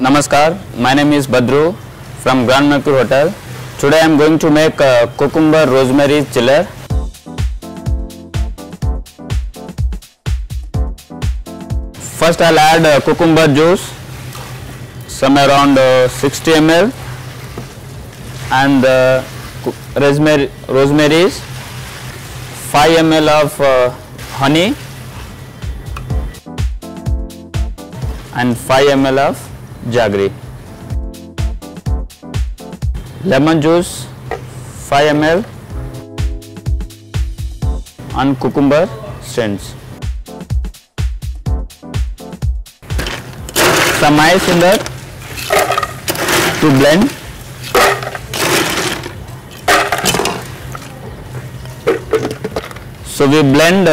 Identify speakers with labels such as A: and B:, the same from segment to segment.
A: Namaskar, my name is Badru from Grand Mercure Hotel. Today I am going to make a cucumber rosemary chiller. First I will add cucumber juice, some around 60 ml, and rosemary, 5 ml of honey and 5 ml of jaggery. Lemon juice 5 ml and cucumber stems. Some ice in that to blend. So we blend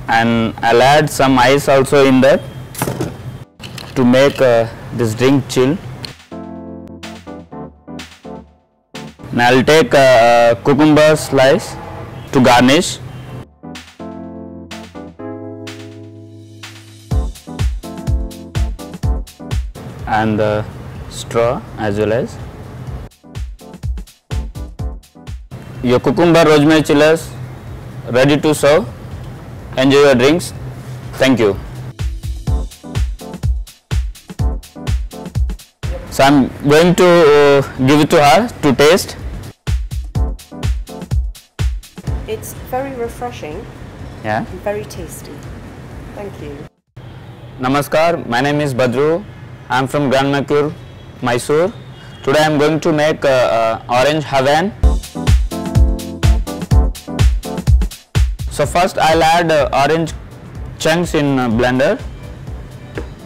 A: and I'll add some ice also in that to make this drink chill. Now I'll take a cucumber slice to garnish. And the straw as well as. Your cucumber rosemary chillers ready to serve. Enjoy your drinks. Thank you. So I am going to give it to her to taste.
B: It's very refreshing.
A: Yeah.
B: And very tasty. Thank you.
A: Namaskar, my name is Badru. I am from Grand Mercure, Mysore. Today I am going to make orange Hawaiian. So first I will add orange chunks in blender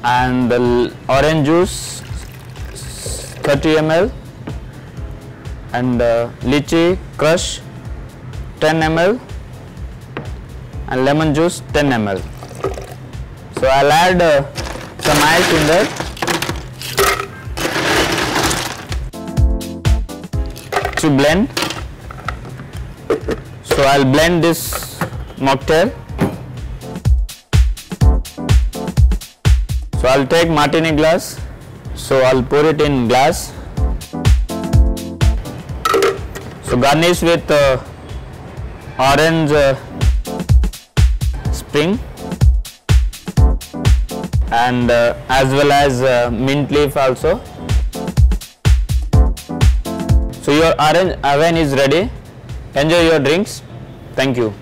A: and the orange juice 30 ml and lychee crush 10 ml and lemon juice 10 ml. So I will add some ice in that. To blend. So I will blend this mocktail. So I will take martini glass. So I will pour it in glass. So garnish with orange spring and as well as mint leaf also. So your orange Hawaiian is ready. Enjoy your drinks. Thank you.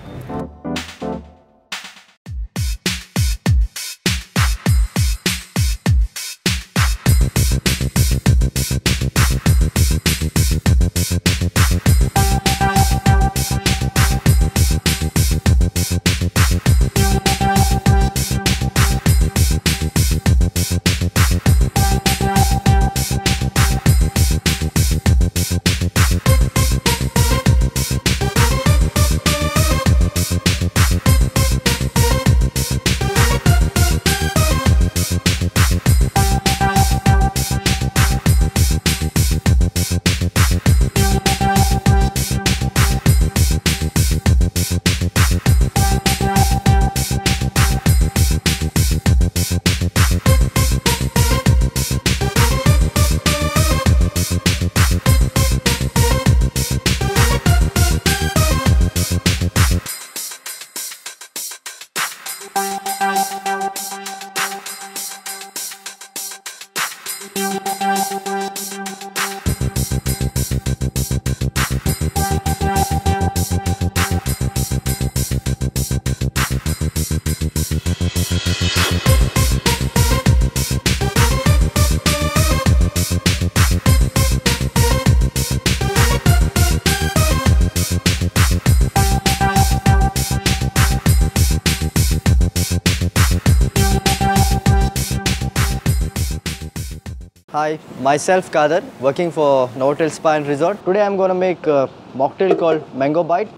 C: Hi, myself Kader, working for Novotel Spa and Resort. Today I'm going to make a mocktail called Mango Bite.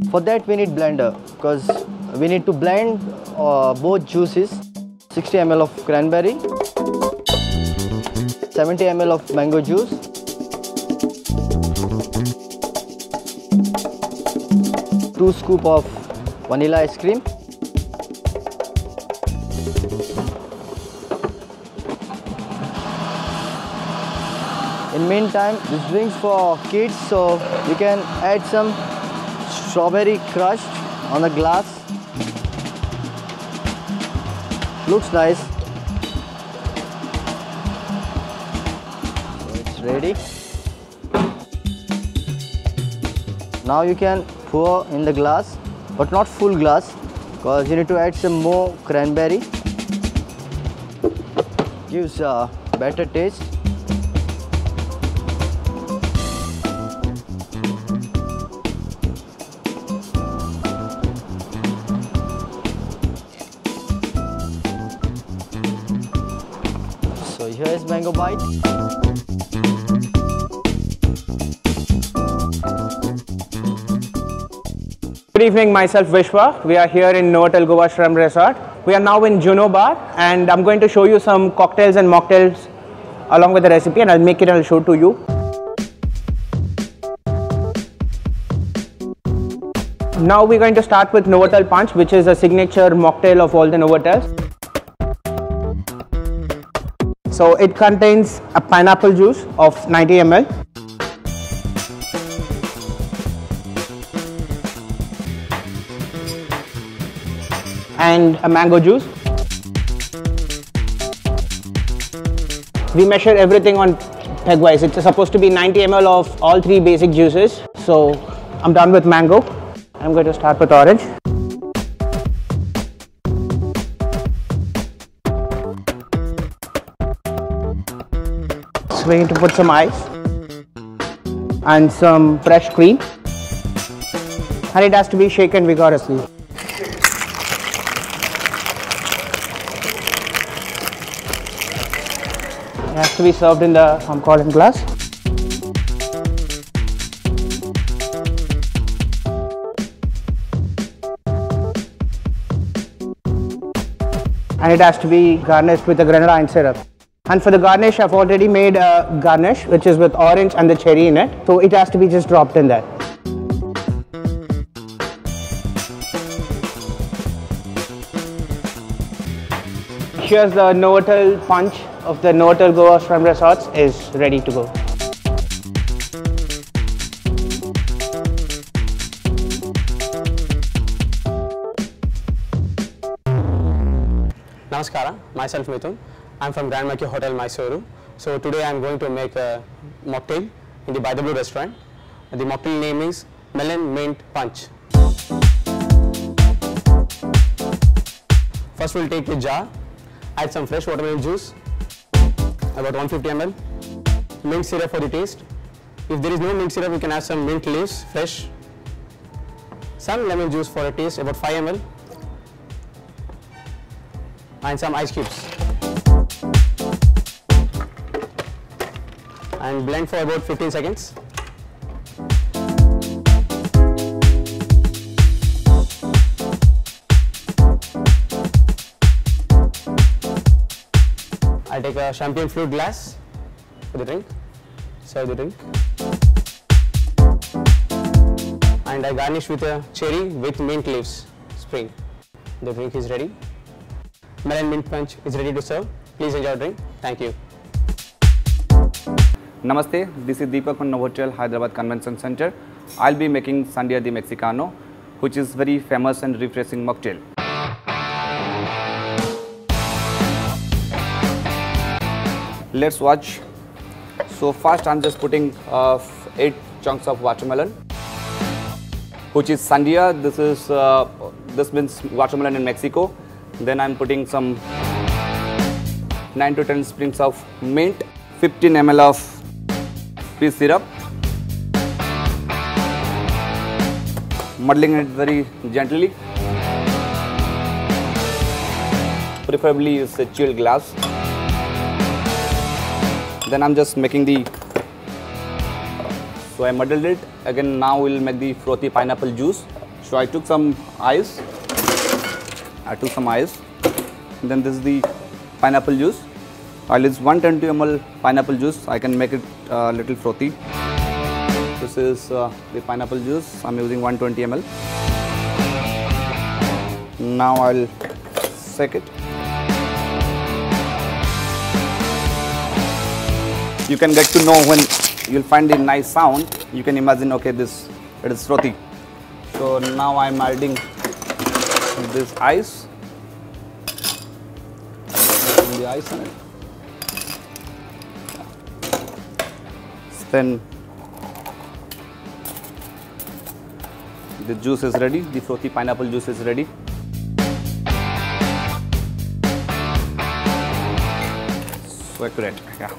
C: For that we need blender because we need to blend both juices. 60 ml of cranberry, 70 ml of mango juice, two scoops of vanilla ice cream, in meantime this drink's for kids, so you can add some strawberry crushed on the glass. Looks nice. It's ready. Now you can pour in the glass, but not full glass, because you need to add some more cranberry. Gives a better taste. So here is mango bite.
D: Good evening, myself Vishwa. We are here in Novotel Goa Shrimp Resort. We are now in Juno Bar and I'm going to show you some cocktails and mocktails along with the recipe, and I'll make it and I'll show it to you. Now we're going to start with Novotel Punch, which is a signature mocktail of all the Novotels. So it contains a pineapple juice of 90 ml. And a mango juice. We measure everything on peg wise. It's supposed to be 90 ml of all three basic juices. So I'm done with mango. I'm going to start with orange. So we're going to put some ice and some fresh cream, and it has to be shaken vigorously. It has to be served in the column glass. And it has to be garnished with the grenadine syrup. And for the garnish, I've already made a garnish which is with orange and the cherry in it. So it has to be just dropped in there. Here's the Novotel Punch of the Novotel Goa Shrimp Resorts is ready to go.
E: Namaskara, myself Mithun. I'm from Grand Mercure Hotel, Mysuru. So today I'm going to make a mocktail in the By the Blue restaurant. The mocktail name is Melon Mint Punch. First we'll take a jar, add some fresh watermelon juice, about 150 ml, mint syrup for the taste. If there is no mint syrup, you can add some mint leaves, fresh, some lemon juice for a taste, about 5 ml, and some ice cubes. And blend for about 15 seconds. I'll take a champagne flute glass for the drink, serve the drink. And I garnish with a cherry with mint leaves, spring. The drink is ready. Melon Mint Punch is ready to serve. Please enjoy the drink. Thank you.
F: Namaste, this is Deepak from Novotel Hyderabad Convention Center. I'll be making Sandhya Mexicano, which is very famous and refreshing mocktail. Let's watch. So first I'm just putting 8 chunks of watermelon, which is Sandhya. This means watermelon in Mexico. Then I'm putting some 9 to 10 sprigs of mint, 15 ml of pea syrup, muddling it very gently. Preferably use a chilled glass. Then I'm just making so I muddled it. Again, now we'll make the frothy pineapple juice. So I took some ice. Then this is the pineapple juice. I'll use 120 ml pineapple juice. I can make it a little frothy. This is the pineapple juice. I'm using 120 ml. Now I'll shake it. You can get to know when you'll find the nice sound. You can imagine, okay, it is frothy. So now I'm adding this ice. The ice on it. Then the juice is ready. The frothy pineapple juice is ready. So accurate. Yeah.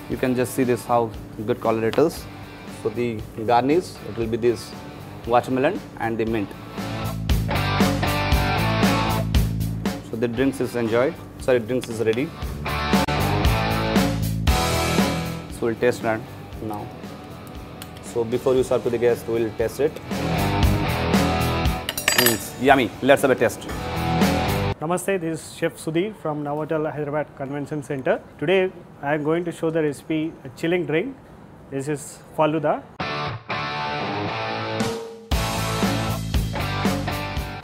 F: You can just see this how good color it is. So the garnish, it will be this watermelon and the mint. So the drinks is enjoyed. Sorry, drinks is ready. So we'll taste that now. So before you serve to the guests, we'll taste it. It's yummy. Let's have a taste.
G: Namaste, this is Chef Sudhir from Novotel Hyderabad Convention Center. Today I am going to show the recipe a chilling drink. This is Falooda.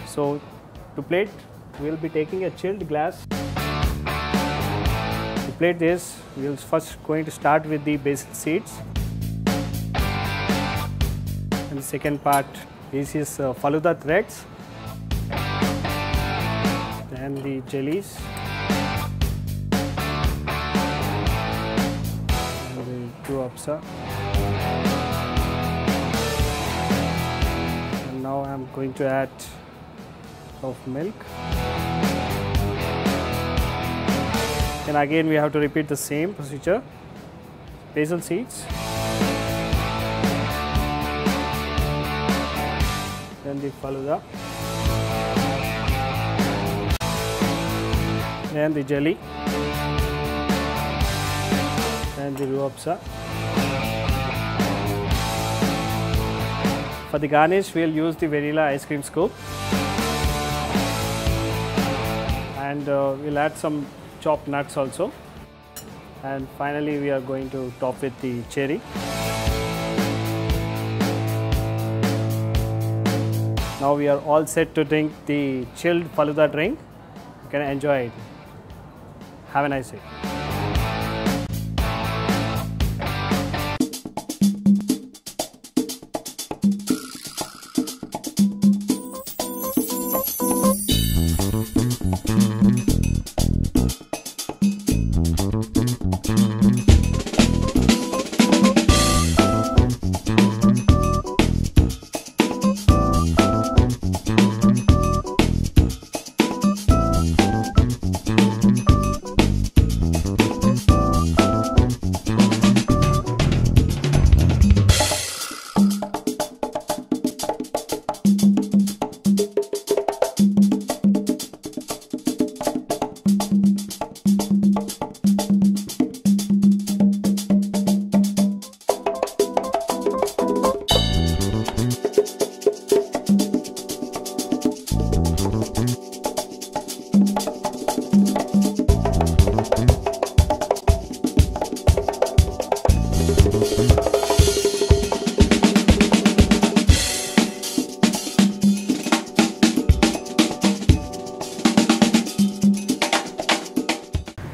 G: So to plate, we will be taking a chilled glass. To plate this, we will first going to start with the basil seeds. And the second part, this is Falooda threads. And the jellies, and the drops. And now I am going to add of milk. And again we have to repeat the same procedure. Basil seeds, then the Falooda, and the jelly, and the ruabsa. For the garnish, we will use the vanilla ice cream scoop, and we'll add some chopped nuts also. And finally, we are going to top with the cherry. Now we are all set to drink the chilled Falooda drink. You can enjoy it. Have a nice day.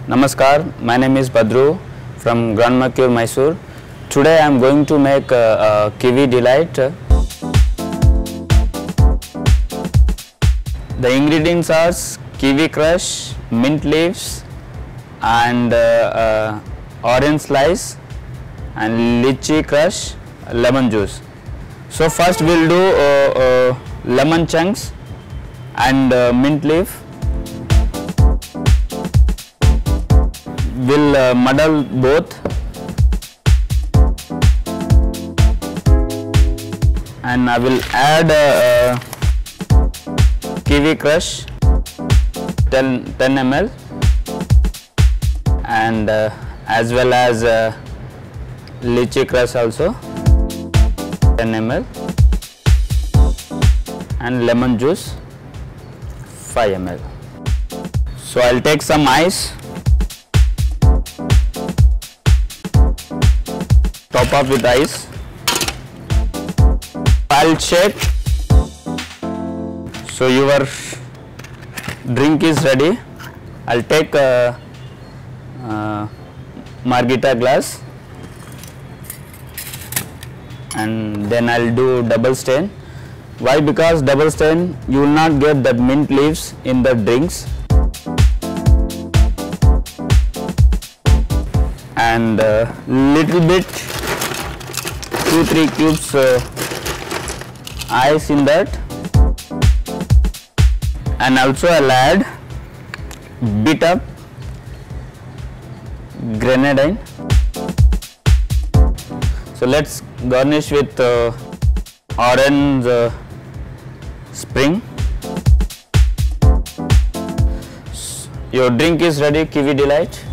A: Namaskar, my name is Badru from Grand Mercure, Mysore. Today I am going to make a Kiwi delight. The ingredients are kiwi crush, mint leaves, and orange slice, and lychee crush, lemon juice. So first we'll do lemon chunks and mint leaf. We'll muddle both, and I will add kiwi crush 10 ml, and as well as lychee crush also 10 ml, and lemon juice 5 ml. So I'll take some ice top up with ice. I'll check. So your drink is ready. I'll take a margarita glass and then I'll do double stain. Why? Because double stain you will not get that mint leaves in the drinks. And little bit 2-3 cubes ice in that, and also I'll add bit up grenadine. So let's garnish with orange spring. Your drink is ready, Kiwi Delight.